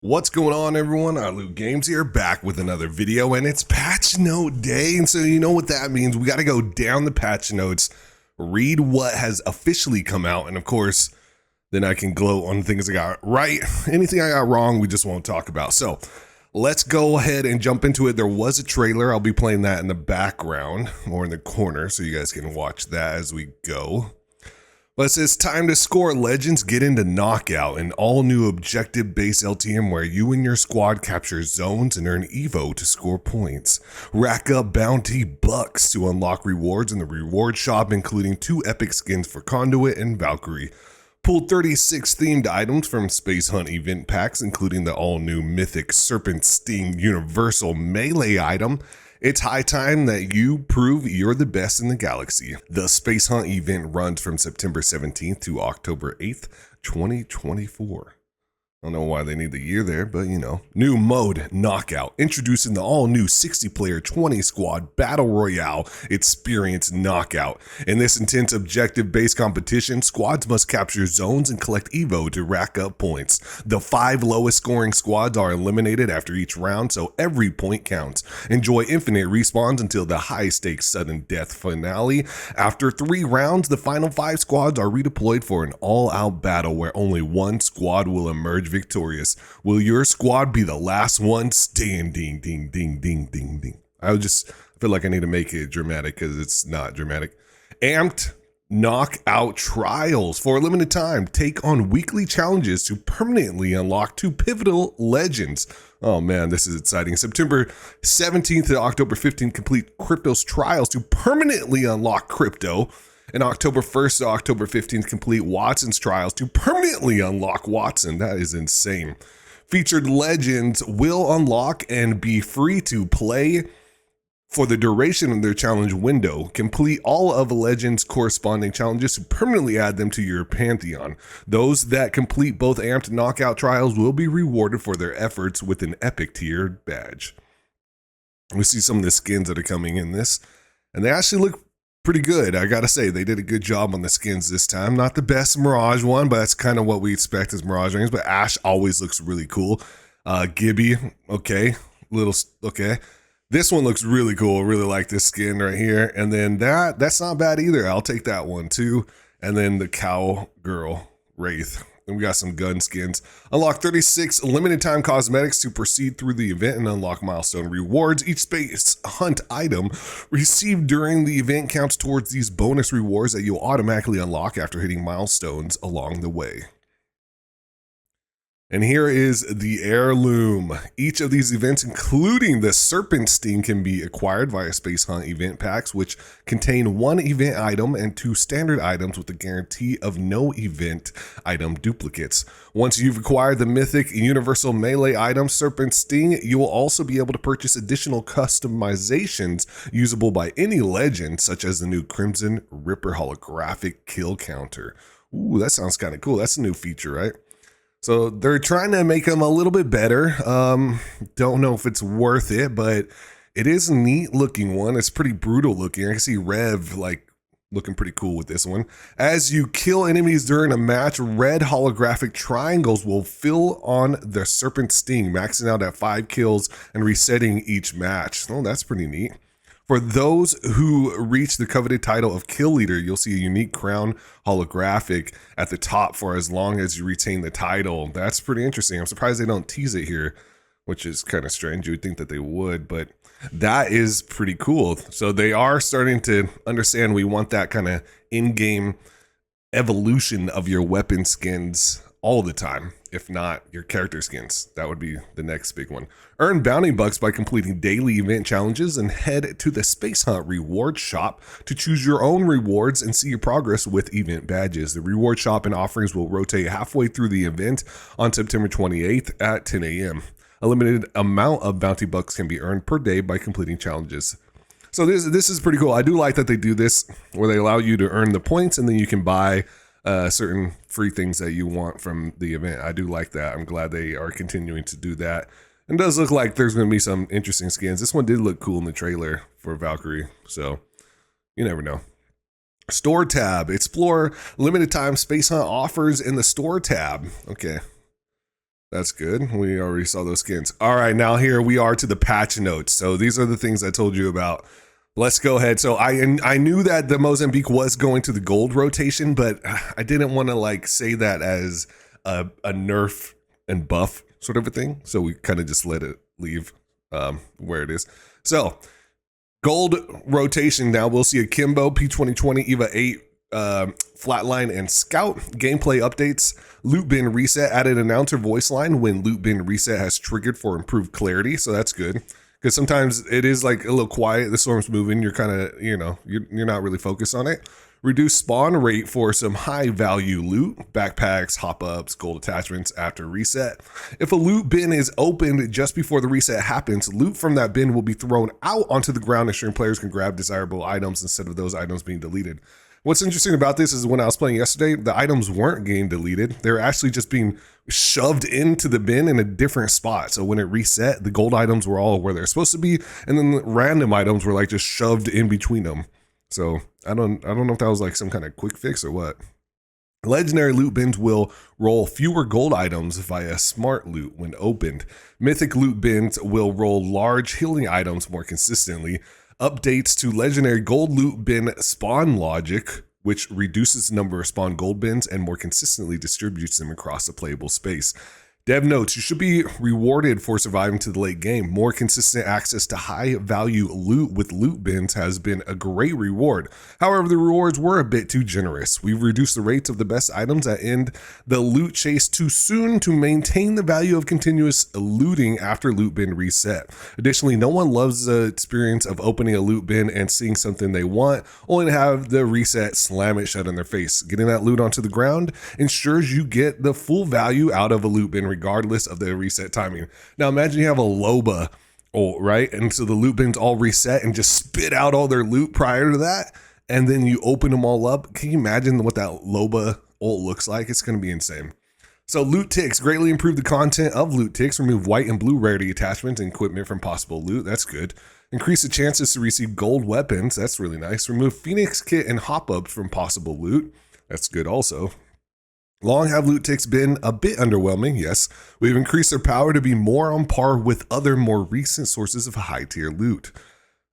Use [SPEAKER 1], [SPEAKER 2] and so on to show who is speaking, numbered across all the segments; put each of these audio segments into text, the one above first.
[SPEAKER 1] What's going on, everyone? Our Loot Games here, back with another video, and it's patch note day. And so you know what that means. We got to go down the patch notes, read what has officially come out, and of course, then I can gloat on things I got right. Anything I got wrong, we just won't talk about. So let's go ahead and jump into it. There was a trailer. I'll be playing that in the background or in the corner so you guys can watch that as we go. But it says time to score. Legends get into Knockout, an all-new objective-based LTM where you and your squad capture zones and earn Evo to score points. Rack up bounty bucks to unlock rewards in the reward shop, including 2 epic skins for Conduit and Valkyrie. Pull 36 themed items from Space Hunt event packs, including the all-new mythic Serpent Sting universal melee item. It's high time that you prove you're the best in the galaxy. The Space Hunt event runs from September 17th to October 8th, 2024. I don't know why they need the year there, but you know. New mode, Knockout. Introducing the all-new 60-player 20-squad Battle Royale Experience Knockout. In this intense objective-based competition, squads must capture zones and collect Evo to rack up points. The 5 lowest scoring squads are eliminated after each round, so every point counts. Enjoy infinite respawns until the high-stakes sudden death finale. After 3 rounds, the final 5 squads are redeployed for an all-out battle where only one squad will emerge victorious. Will your squad be the last one standing? Ding, ding, ding, ding, ding. I feel like I need to make it dramatic because it's not dramatic. Amped Knockout Trials. For a limited time, take on weekly challenges to permanently unlock 2 pivotal legends. Oh man, this is exciting. September 17th to October 15th, complete Crypto's trials to permanently unlock Crypto. And October 1st to October 15th, complete Watson's trials to permanently unlock Watson. That is insane. Featured legends will unlock and be free to play for the duration of their challenge window. Complete all of Legends' corresponding challenges to permanently add them to your pantheon. Those that complete both Amped and Knockout trials will be rewarded for their efforts with an epic tiered badge. We see some of the skins that are coming in this, and they actually look pretty good. I gotta say, they did a good job on the skins this time. Not the best Mirage one, but that's kind of what we expect as Mirage rings. But Ash always looks really cool. Gibby, okay. Okay. This one looks really cool. Really like this skin right here. And then that's not bad either. I'll take that one too. And then the Cowgirl Wraith. And we got some gun skins. Unlock 36 limited time cosmetics to proceed through the event and unlock milestone rewards. Each Space Hunt item received during the event counts towards these bonus rewards that you'll automatically unlock after hitting milestones along the way. And here is the heirloom. Each of these events, including the Serpent Sting, can be acquired via Space Hunt event packs, which contain 1 event item and 2 standard items with a guarantee of no event item duplicates. Once you've acquired the mythic universal melee item Serpent Sting, you will also be able to purchase additional customizations usable by any legend, such as the new Crimson Ripper holographic kill counter. Ooh, that sounds kind of cool. That's a new feature, right? So they're trying to make them a little bit better. Don't know if it's worth it, but it is a neat looking one. It's pretty brutal looking. I can see Rev like looking pretty cool with this one. As you kill enemies during a match, red holographic triangles will fill on the Serpent Sting, maxing out at 5 kills and resetting each match. Oh, that's pretty neat. For those who reach the coveted title of Kill Leader, you'll see a unique crown holographic at the top for as long as you retain the title. That's pretty interesting. I'm surprised they don't tease it here, which is kind of strange. You would think that they would, but that is pretty cool. So they are starting to understand we want that kind of in-game evolution of your weapon skins all the time, if not your character skins. That would be the next big one. Earn bounty bucks by completing daily event challenges and head to the Space Hunt reward shop to choose your own rewards and see your progress with event badges. The reward shop and offerings will rotate halfway through the event on September 28th at 10 a.m. A limited amount of bounty bucks can be earned per day by completing challenges. So this is pretty cool. I do like that they do this where they allow you to earn the points and then you can buy certain free things that you want from the event. I do like that. I'm glad they are continuing to do that. And it does look like there's going to be some interesting skins. This one did look cool in the trailer for Valkyrie, so you never know. Store tab. Explore limited time Space Hunt offers in the store tab. Okay. That's good. We already saw those skins. All right, now here we are to the patch notes. So these are the things I told you about. Let's go ahead. So I knew that the Mozambique was going to the gold rotation, but I didn't want to like say that as a nerf and buff sort of a thing. So we kind of just let it leave where it is. So gold rotation. Now we'll see Akimbo, P2020, EVA 8, Flatline, and Scout. Gameplay updates. Loot bin reset. Added announcer voice line when loot bin reset has triggered for improved clarity. So that's good. Because sometimes it is like a little quiet. The storm's moving. You're kind of, you're not really focused on it. Reduce spawn rate for some high value loot, backpacks, hop ups, gold attachments after reset. If a loot bin is opened just before the reset happens, loot from that bin will be thrown out onto the ground, ensuring players can grab desirable items instead of those items being deleted. What's interesting about this is when I was playing yesterday, the items weren't getting deleted. They're actually just being shoved into the bin in a different spot. So when it reset, the gold items were all where they're supposed to be, and then the random items were like just shoved in between them. So I don't know if that was like some kind of quick fix or what. Legendary loot bins will roll fewer gold items via smart loot when opened. Mythic loot bins will roll large healing items more consistently. Updates to legendary gold loot bin spawn logic, which reduces the number of spawn gold bins and more consistently distributes them across the playable space. Dev notes, you should be rewarded for surviving to the late game. More consistent access to high value loot with loot bins has been a great reward. However, the rewards were a bit too generous. We've reduced the rates of the best items that end the loot chase too soon to maintain the value of continuous looting after loot bin reset. Additionally, no one loves the experience of opening a loot bin and seeing something they want, only to have the reset slam it shut in their face. Getting that loot onto the ground ensures you get the full value out of a loot bin regardless of the reset timing. Now imagine you have a Loba ult, right? And so the loot bins all reset and just spit out all their loot prior to that, and then you open them all up. Can you imagine what that Loba ult looks like? It's going to be insane. So loot ticks greatly improve the content of loot ticks. Remove white and blue rarity attachments and equipment from possible loot. That's good. Increase the chances to receive gold weapons. That's really nice. Remove Phoenix kit and hop ups from possible loot. That's good also. Long have loot ticks been a bit underwhelming, yes. We've increased their power to be more on par with other more recent sources of high tier loot.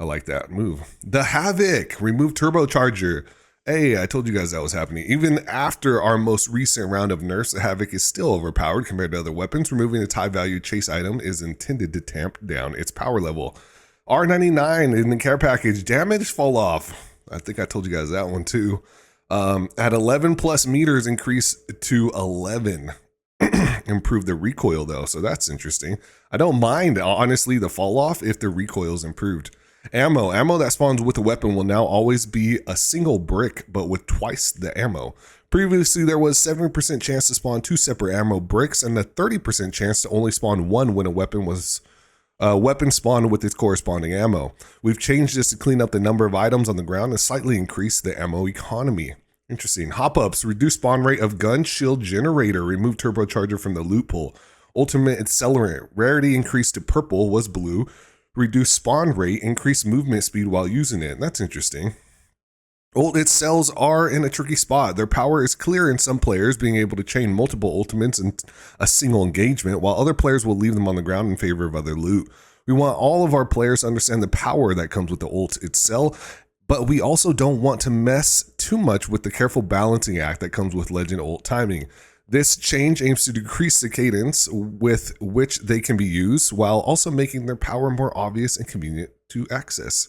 [SPEAKER 1] I like that move. The Havoc, remove turbocharger. Hey, I told you guys that was happening. Even after our most recent round of nerfs, the Havoc is still overpowered compared to other weapons. Removing its high value chase item is intended to tamp down its power level. R99 in the care package, damage fall off. I think I told you guys that one too. At 11 plus meters, increase to 11. Improve the recoil though, so that's interesting. I don't mind, honestly, the fall off if the recoil is improved. Ammo that spawns with a weapon will now always be a single brick, but with twice the ammo. Previously, there was 7% chance to spawn 2 separate ammo bricks and a 30% chance to only spawn 1 when a weapon was weapon spawned with its corresponding ammo. We've changed this to clean up the number of items on the ground and slightly increase the ammo economy. Interesting. Hop-ups, reduce spawn rate of gun shield generator, remove turbocharger from the loot pool. Ultimate accelerant, rarity increased to purple was blue. Reduce spawn rate, increase movement speed while using it. That's interesting. Ult its cells are in a tricky spot. Their power is clear in some players, being able to chain multiple ultimates in a single engagement, while other players will leave them on the ground in favor of other loot. We want all of our players to understand the power that comes with the ult itself, but we also don't want to mess too much with the careful balancing act that comes with Legend ult timing. This change aims to decrease the cadence with which they can be used, while also making their power more obvious and convenient to access.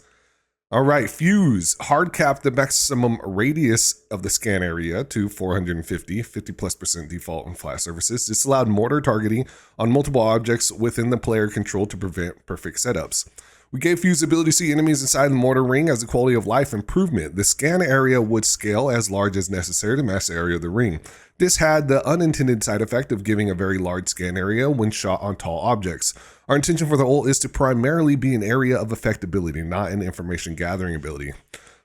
[SPEAKER 1] All right, Fuse, hard cap the maximum radius of the scan area to 450, 50+% default and flash surfaces. This allowed mortar targeting on multiple objects within the player control to prevent perfect setups. We gave Fuse the ability to see enemies inside the mortar ring as a quality of life improvement. The scan area would scale as large as necessary to match the area of the ring. This had the unintended side effect of giving a very large scan area when shot on tall objects. Our intention for the ult is to primarily be an area of effectability, not an information gathering ability.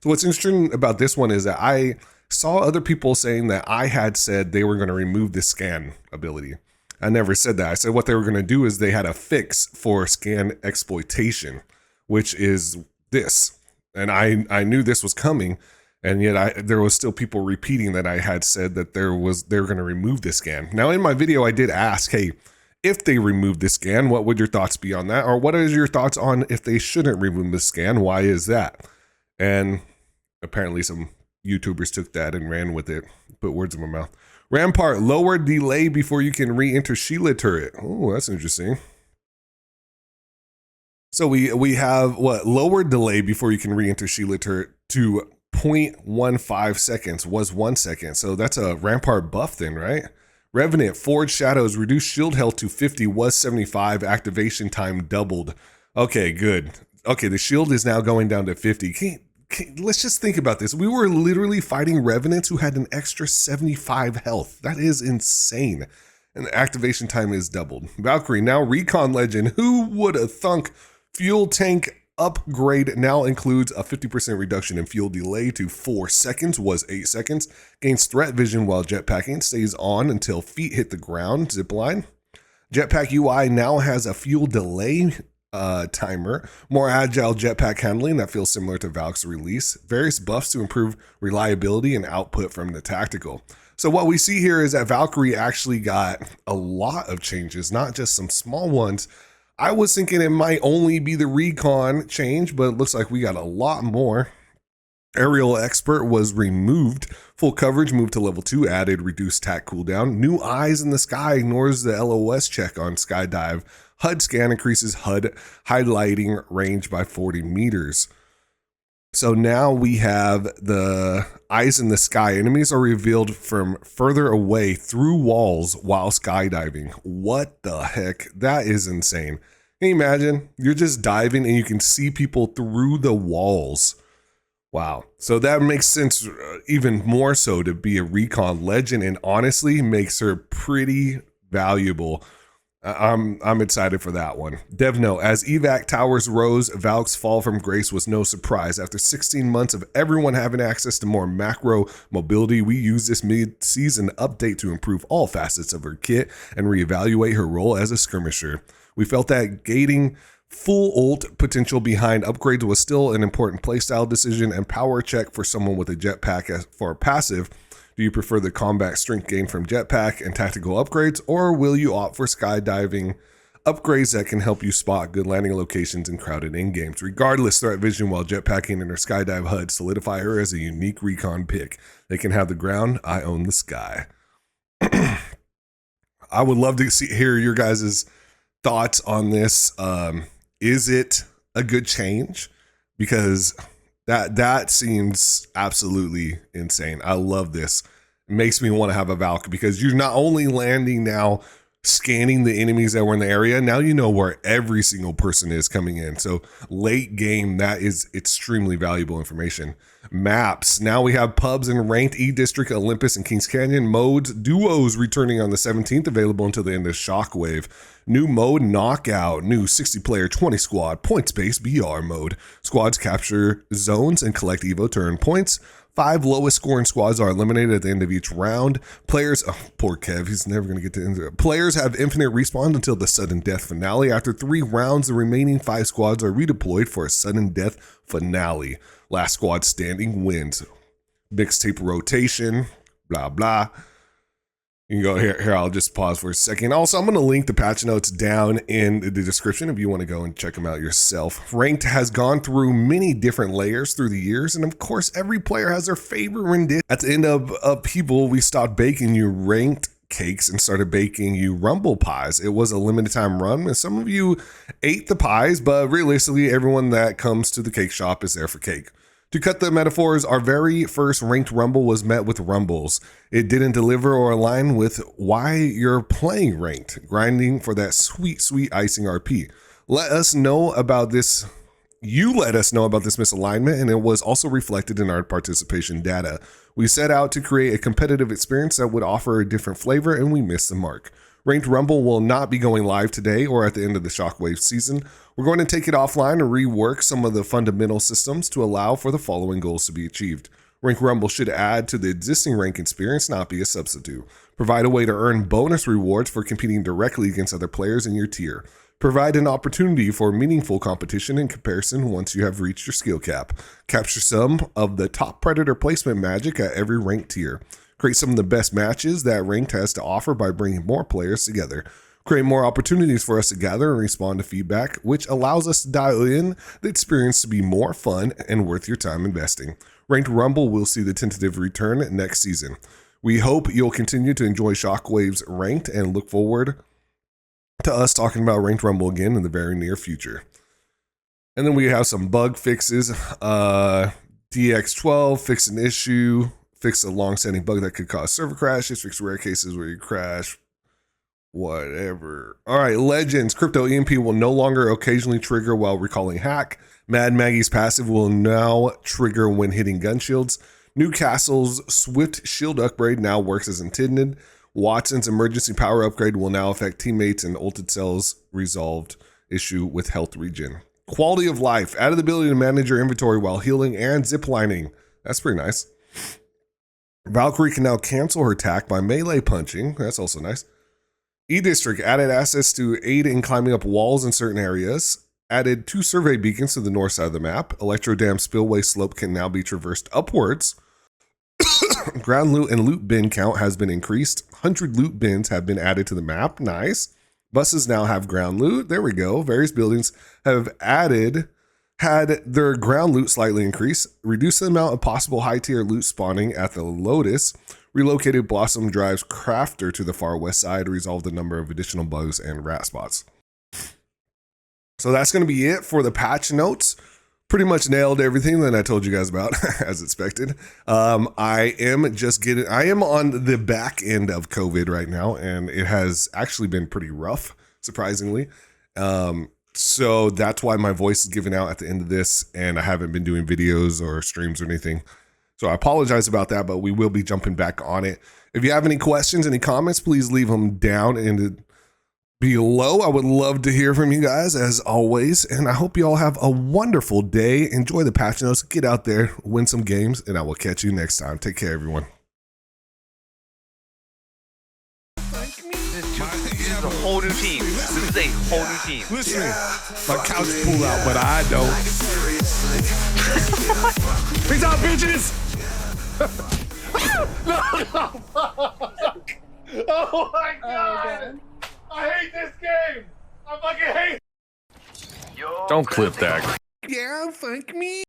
[SPEAKER 1] So what's interesting about this one is that I saw other people saying that I had said they were going to remove the scan ability. I never said that. I said what they were going to do is they had a fix for scan exploitation, which is this. And I knew this was coming, and yet there was still people repeating that I had said that they were going to remove this scan. Now in my video I did ask, hey, if they remove the scan. What would your thoughts be on that? Or what is your thoughts on if they shouldn't remove the scan? Why is that? And apparently some YouTubers took that and ran with it, put words in my mouth. Rampart, lower delay before you can re-enter Sheila turret. Oh, that's interesting. So we have what, lower delay before you can re-enter Sheila turret to 0.15 seconds was 1 second. So that's a Rampart buff then, right? Revenant, Forged Shadows, reduced shield health to 50 was 75. Activation time doubled. Okay, good. Okay, the shield is now going down to 50. Let's just think about this. We were literally fighting Revenants who had an extra 75 health. That is insane. And the activation time is doubled. Valkyrie, now Recon Legend. Who would have thunk? Fuel tank upgrade now includes a 50% reduction in fuel delay to 4 seconds, was 8 seconds. Gains threat vision while jetpacking, stays on until feet hit the ground. Zipline. Jetpack UI now has a fuel delay timer, more agile jetpack handling that feels similar to Valk's release, various buffs to improve reliability and output from the tactical. So what we see here is that Valkyrie actually got a lot of changes, not just some small ones. I was thinking it might only be the recon change, but it looks like we got a lot more. Aerial Expert was removed. Full coverage moved to level 2, added reduced tack cooldown. New eyes in the sky ignores the LOS check on skydive. HUD scan increases HUD highlighting range by 40 meters. So now we have the eyes in the sky. Enemies are revealed from further away through walls while skydiving. What the heck? That is insane. Can you imagine? You're just diving and you can see people through the walls. Wow. So that makes sense even more so to be a recon legend, and honestly makes her pretty valuable. I'm excited for that one. DevNote, as evac towers rose, Valk's fall from grace was no surprise. After 16 months of everyone having access to more macro mobility, we used this mid-season update to improve all facets of her kit and reevaluate her role as a skirmisher. We felt that gating full ult potential behind upgrades was still an important playstyle decision, and power check for someone with a jetpack for a passive. Do you prefer the combat strength gain from jetpack and tactical upgrades, or will you opt for skydiving upgrades that can help you spot good landing locations in crowded in-games? Regardless, threat vision while jetpacking and her skydive HUD solidify her as a unique recon pick. They can have the ground, I own the sky. I would love to hear your guys' thoughts on this. Is it a good change? Because that seems absolutely insane. I love this. It makes me want to have a Valk, because you're not only landing now, scanning the enemies that were in the area, now you know where every single person is coming in. So late game, that is extremely valuable information. Maps. Now we have pubs in ranked E-District, Olympus, and Kings Canyon. Modes, duos returning on the 17th, available until the end of Shockwave. New mode, Knockout. New 60-player 20 squad, points-based BR mode. Squads capture zones and collect Evo turn points. 5 lowest scoring squads are eliminated at the end of each round. Players, oh, poor Kev, he's never going to get to end it. Players have infinite respawn until the sudden death finale. After 3 rounds, the remaining 5 squads are redeployed for a sudden death finale. Last squad standing wins. Mixtape rotation, blah, blah. You can go here. I'll just pause for a second. Also, I'm going to link the patch notes down in the description if you want to go and check them out yourself. Ranked has gone through many different layers through the years, and of course, every player has their favorite rendition. At the end of People, we stopped baking you ranked cakes and started baking you rumble pies. It was a limited time run, and some of you ate the pies, but realistically, everyone that comes to the cake shop is there for cake. To cut the metaphors, our very first ranked rumble was met with rumbles. It didn't deliver or align with why you're playing ranked, grinding for that sweet, sweet icing RP. Let us know about this. You let us know about this misalignment, and it was also reflected in our participation data. We set out to create a competitive experience that would offer a different flavor, and we missed the mark. Ranked Rumble will not be going live today or at the end of the Shockwave season. We're going to take it offline and rework some of the fundamental systems to allow for the following goals to be achieved. Ranked Rumble should add to the existing rank experience, not be a substitute. Provide a way to earn bonus rewards for competing directly against other players in your tier. Provide an opportunity for meaningful competition and comparison once you have reached your skill cap. Capture some of the top predator placement magic at every ranked tier. Create some of the best matches that Ranked has to offer by bringing more players together. create more opportunities for us to gather and respond to feedback, which allows us to dial in the experience to be more fun and worth your time investing. Ranked Rumble will see the tentative return next season. We hope you'll continue to enjoy Shockwave's Ranked and look forward to us talking about Ranked Rumble again in the very near future. And then we have some bug fixes. DX12 fixed an issue, fixed a long-standing bug that could cause server crashes, fixed rare cases where you crash, whatever. All right, Legends. Crypto EMP will no longer occasionally trigger while recalling hack. Mad Maggie's passive will now trigger when hitting gun shields. Newcastle's Swift Shield upgrade now works as intended. Watson's emergency power upgrade will now affect teammates, and Ulted Cell's resolved issue with health regen. Quality of life. Added the ability to manage your inventory while healing and ziplining. That's pretty nice. Valkyrie can now cancel her attack by melee punching. That's also nice. E-District added assets to aid in climbing up walls in certain areas. Added 2 survey beacons to the north side of the map. Electro Dam spillway slope can now be traversed upwards. Ground loot and loot bin count has been increased. 100 loot bins have been added to the map. Nice. Buses now have ground loot. There we go. Various buildings have had their ground loot slightly increase. Reduced the amount of possible high tier loot spawning at the Lotus. Relocated Blossom Drive's crafter to the far west side. Resolved the number of additional bugs and rat spots. So that's going to be it for the patch notes. Pretty much nailed everything that I told you guys about, as expected. I am on the back end of COVID right now, and it has actually been pretty rough, surprisingly. So that's why my voice is giving out at the end of this, and I haven't been doing videos or streams or anything. So I apologize about that, but we will be jumping back on it. If you have any questions, any comments, please leave them down below. I would love to hear from you guys as always, and I hope you all have a wonderful day. Enjoy the patch notes, get out there, win some games, and I will catch you next time. Take care, everyone.
[SPEAKER 2] This is a whole new team. This is a whole new team.
[SPEAKER 1] Listen, my couch pull out, but I don't. Peace out, bitches. No, fuck. Oh my god. I hate this game! I fucking hate it!
[SPEAKER 3] Don't clip that.
[SPEAKER 1] Yeah, fuck me.